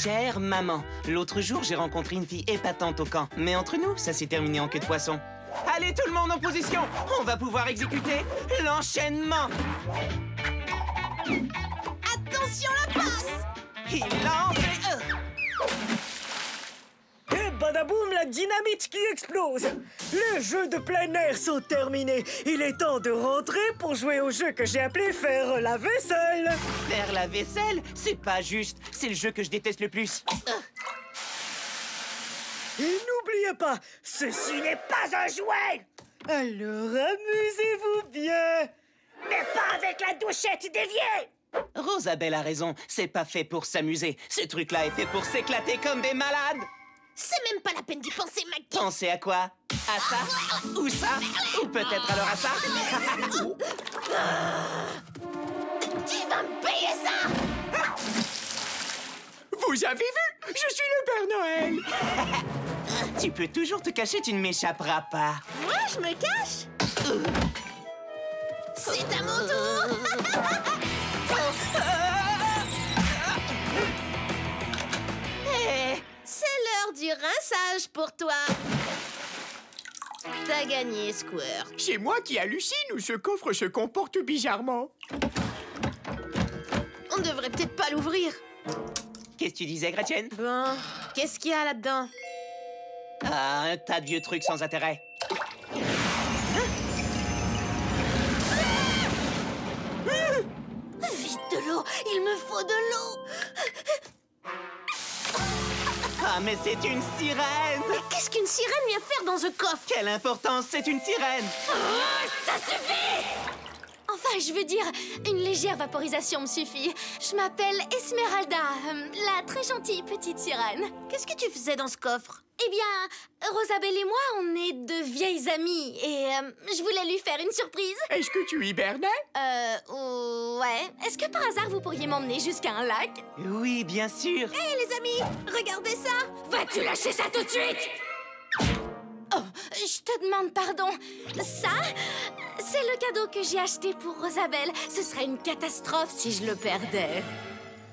Chère maman, l'autre jour, j'ai rencontré une fille épatante au camp. Mais entre nous, ça s'est terminé en queue de poisson. Allez, tout le monde en position! On va pouvoir exécuter l'enchaînement! Attention, la passe! Il lance et... Et badaboum, la dynamite qui explose! Les jeux de plein air sont terminés. Il est temps de rentrer pour jouer au jeu que j'ai appelé faire la vaisselle. Faire la vaisselle? C'est pas juste. C'est le jeu que je déteste le plus. Et n'oubliez pas, ceci n'est pas un jouet! Alors amusez-vous bien! Mais pas avec la douchette déviée! Rosabelle a raison, c'est pas fait pour s'amuser. Ce truc-là est fait pour s'éclater comme des malades. C'est même pas la peine d'y penser, Maggie. Pensez à quoi? À ça? Ou ça? Ou peut-être alors à ça? Tu vas me payer ça! Vous avez vu? Je suis le Père Noël! Tu peux toujours te cacher, tu ne m'échapperas pas. Moi, je me cache. C'est à mon tour. C'est l'heure du rinçage pour toi. T'as gagné, Squirt. C'est moi qui hallucine ou ce coffre se comporte bizarrement? On devrait peut-être pas l'ouvrir. Qu'est-ce que tu disais, Gretchen? Bon, qu'est-ce qu'il y a là-dedans? Ah, un tas de vieux trucs sans intérêt. Vite de l'eau, il me faut de l'eau. Ah, mais c'est une sirène! Mais qu'est-ce qu'une sirène vient faire dans ce coffre? Quelle importance, c'est une sirène! Ça suffit! Enfin, je veux dire, une légère vaporisation me suffit. Je m'appelle Esmeralda, la très gentille petite sirène. Qu'est-ce que tu faisais dans ce coffre? Eh bien, Rosabelle et moi, on est de vieilles amies et je voulais lui faire une surprise. Est-ce que tu hibernais? Ouais. Est-ce que par hasard, vous pourriez m'emmener jusqu'à un lac? Oui, bien sûr! Hé, les amis, regardez ça! Vas-tu lâcher ça tout de suite? Oh, je te demande pardon. Ça, c'est le cadeau que j'ai acheté pour Rosabelle. Ce serait une catastrophe si je le perdais.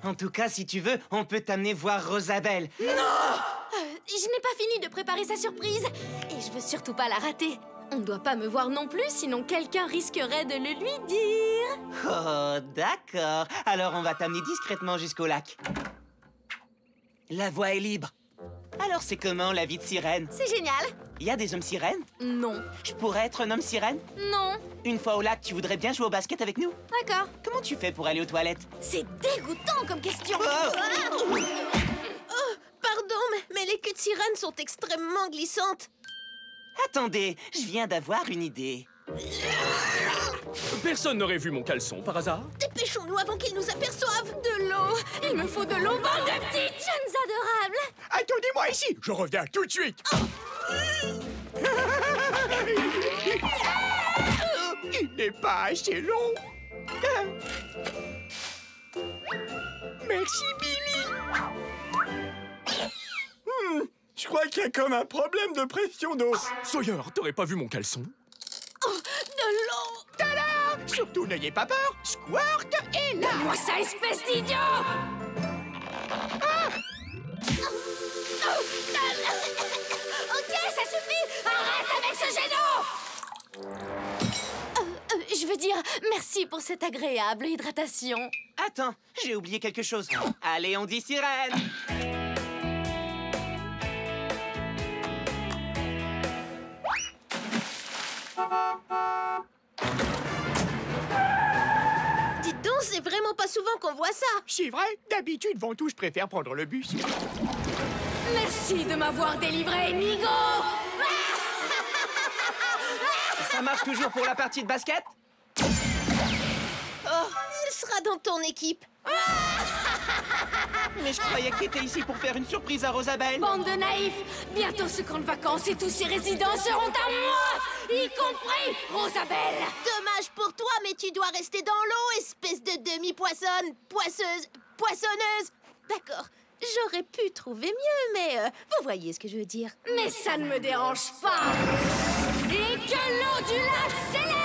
En tout cas, si tu veux, on peut t'amener voir Rosabelle. Je n'ai pas fini de préparer sa surprise. Et je veux surtout pas la rater. On ne doit pas me voir non plus, sinon quelqu'un risquerait de le lui dire. Oh, d'accord. Alors, on va t'amener discrètement jusqu'au lac. La voie est libre. Alors, c'est comment, la vie de sirène? C'est génial. Il y a des hommes sirènes? Non. Je pourrais être un homme sirène? Non. Une fois au lac, tu voudrais bien jouer au basket avec nous? D'accord. Comment tu fais pour aller aux toilettes? C'est dégoûtant comme question. Oh! Pardon, mais les queues de sirène sont extrêmement glissantes. Attendez, je viens d'avoir une idée. Personne n'aurait vu mon caleçon, par hasard? Dépêchons-nous avant qu'ils nous aperçoivent. De l'eau. Il me faut de l'eau, bande de petites jeunes adorables. Attendez-moi ici, je reviens tout de suite. Il n'est pas assez long. Merci, Billy. Je crois qu'il y a comme un problème de pression d'eau. Sawyer, t'aurais pas vu mon caleçon? De l'eau. Tada! Surtout, n'ayez pas peur, Squirt est là. Moi ça, espèce d'idiot. Ok, ça suffit. Arrête avec ce jet d'eau. Je veux dire, merci pour cette agréable hydratation. Attends, j'ai oublié quelque chose. Allez, on dit sirène! Dites donc, c'est vraiment pas souvent qu'on voit ça. C'est vrai, d'habitude, Ventou, je préfère prendre le bus. Merci de m'avoir délivré, Nigo. Ça marche toujours pour la partie de basket? Il sera dans ton équipe. Mais je croyais que t'étais ici pour faire une surprise à Rosabelle. Bande de naïfs. Bientôt ce camp de vacances et tous ses résidents seront à moi, y compris Rosabelle. Dommage pour toi, mais tu dois rester dans l'eau, espèce de demi-poissonne, poissonneuse. D'accord, j'aurais pu trouver mieux, mais vous voyez ce que je veux dire. Mais ça ne me dérange pas. Et que l'eau du lac s'élève.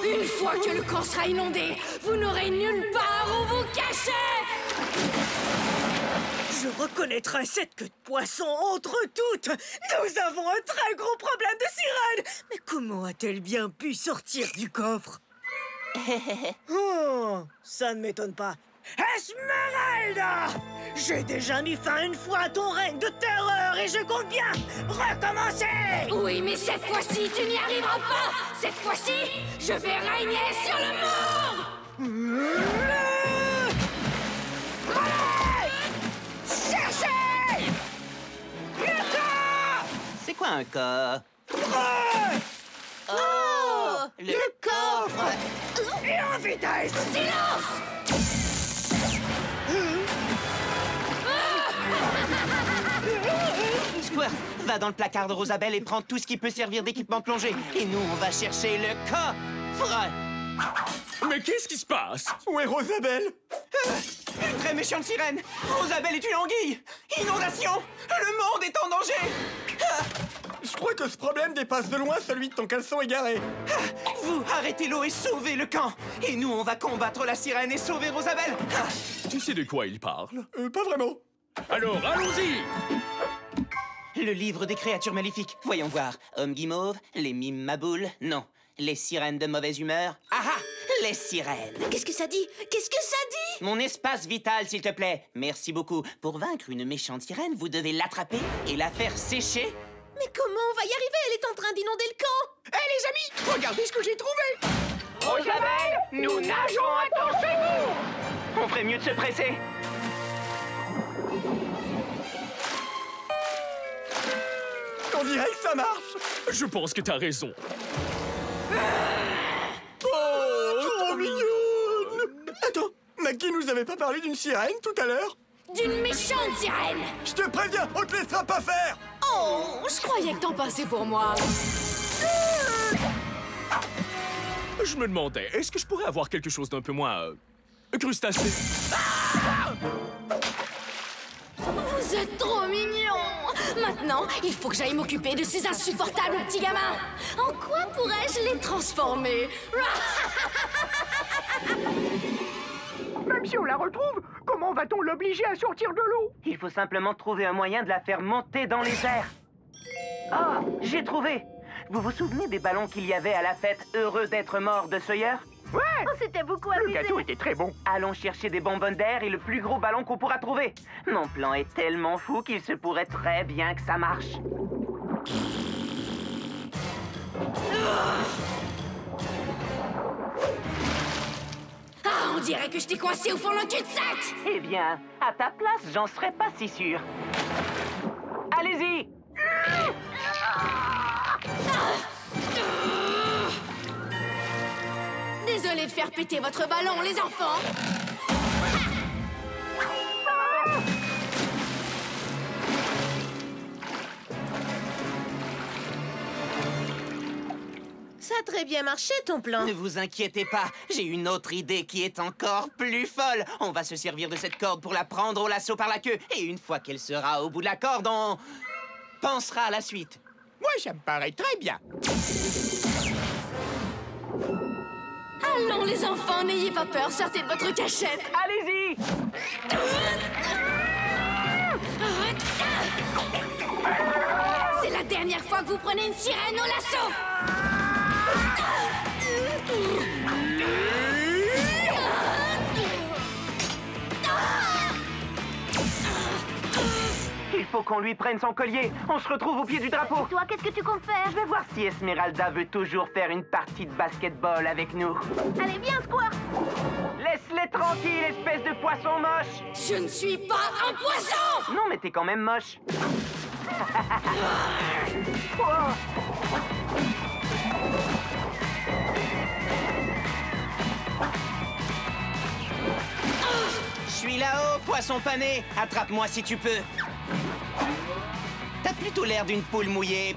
Une fois que le camp sera inondé, Vous n'aurez nulle part où vous cacher! Je reconnaîtrai cette queue de poisson entre toutes. Nous avons un très gros problème de sirène. Mais comment a-t-elle bien pu sortir du coffre? Oh, ça ne m'étonne pas. Esmeralda! J'ai déjà mis fin une fois à ton règne de terreur et je compte bien recommencer! Oui, mais cette fois-ci, tu n'y arriveras pas! Cette fois-ci, je vais régner sur le monde! Cherchez! C'est quoi un cas? Oh, Le coffre! Et en vitesse! Silence! Squirt, va dans le placard de Rosabelle et prends tout ce qui peut servir d'équipement plongé. Et nous, on va chercher le coffre. Mais qu'est-ce qui se passe? Où est Rosabelle? Une très méchante sirène. Rosabelle est une anguille. Inondation. Le monde est en danger. Je crois que ce problème dépasse de loin celui de ton caleçon égaré. Vous, arrêtez l'eau et sauvez le camp. Et nous, on va combattre la sirène et sauver Rosabelle. Tu sais de quoi il parle? Pas vraiment. Alors, allons-y! Le livre des créatures maléfiques. Voyons voir. Homme guimauve, les mimes maboules, non. Les sirènes de mauvaise humeur. Ah ah! Les sirènes. Qu'est-ce que ça dit? Qu'est-ce que ça dit? Mon espace vital, s'il te plaît. Merci beaucoup. Pour vaincre une méchante sirène, vous devez l'attraper et la faire sécher. Mais comment on va y arriver? Elle est en train d'inonder le camp! Hé les amis, regardez ce que j'ai trouvé. Rosabelle, nous nageons à ton secours. On ferait mieux de se presser. On dirait que ça marche. Je pense que t'as raison. Oh, trop mignonne. Attends, Maggie nous avait pas parlé d'une sirène tout à l'heure? D'une méchante sirène! Je te préviens, on te laissera pas faire. Oh, je croyais que t'en passais pour moi. Je me demandais, est-ce que je pourrais avoir quelque chose d'un peu moins... crustacé? Vous êtes trop mignon! Maintenant, il faut que j'aille m'occuper de ces insupportables petits gamins. En quoi pourrais-je les transformer? Même si on la retrouve, comment va-t-on l'obliger à sortir de l'eau? Il faut simplement trouver un moyen de la faire monter dans les airs. Ah, j'ai trouvé! Vous vous souvenez des ballons qu'il y avait à la fête Heureux d'être mort de Sawyer? Ouais. Oh, c'était beaucoup Le amusé! gâteau était très bon. Allons chercher des bonbonnes d'air et le plus gros ballon qu'on pourra trouver. Mon plan est tellement fou qu'il se pourrait très bien que ça marche. Ah, on dirait que je t'ai coincé au fond d'un cul-de-sac! Eh bien, à ta place, j'en serais pas si sûr. Allez-y! Désolé de faire péter votre ballon, les enfants! Ça a très bien marché, ton plan. Ne vous inquiétez pas, j'ai une autre idée qui est encore plus folle. On va se servir de cette corde pour la prendre au lasso par la queue. Et une fois qu'elle sera au bout de la corde, on pensera à la suite. Moi, ça me paraît très bien. Allons, les enfants, n'ayez pas peur, sortez de votre cachette! Allez-y! C'est la dernière fois que vous prenez une sirène au lasso! Il faut qu'on lui prenne son collier. On se retrouve au pied du drapeau. Toi, qu'est-ce que tu comptes faire? Je vais voir si Esmeralda veut toujours faire une partie de basketball avec nous. Allez, viens, Squirt! Laisse-les tranquilles, espèce de poisson moche! Je ne suis pas un poisson! Non, mais t'es quand même moche. Je suis là-haut, poisson pané. Attrape-moi si tu peux. T'as plutôt l'air d'une poule mouillée.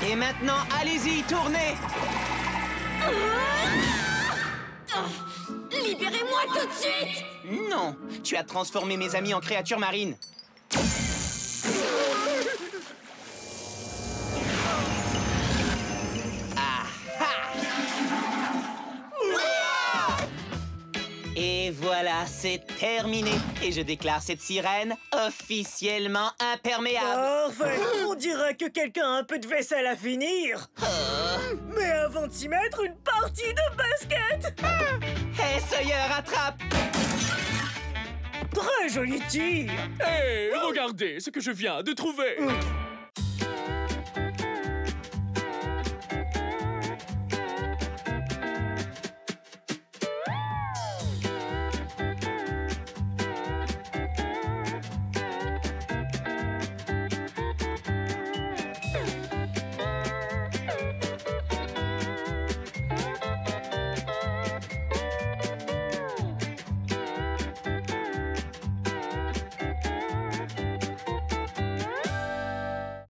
Et maintenant, allez-y, tournez. Libérez-moi tout de suite! Non, tu as transformé mes amis en créatures marines. Et voilà, c'est terminé. Et je déclare cette sirène officiellement imperméable. Parfait. On dirait que quelqu'un a un peu de vaisselle à finir. Mais avant de s'y mettre, une partie de basket. Hé, Sawyer, attrape! Très joli tir. Hé, regardez ce que je viens de trouver.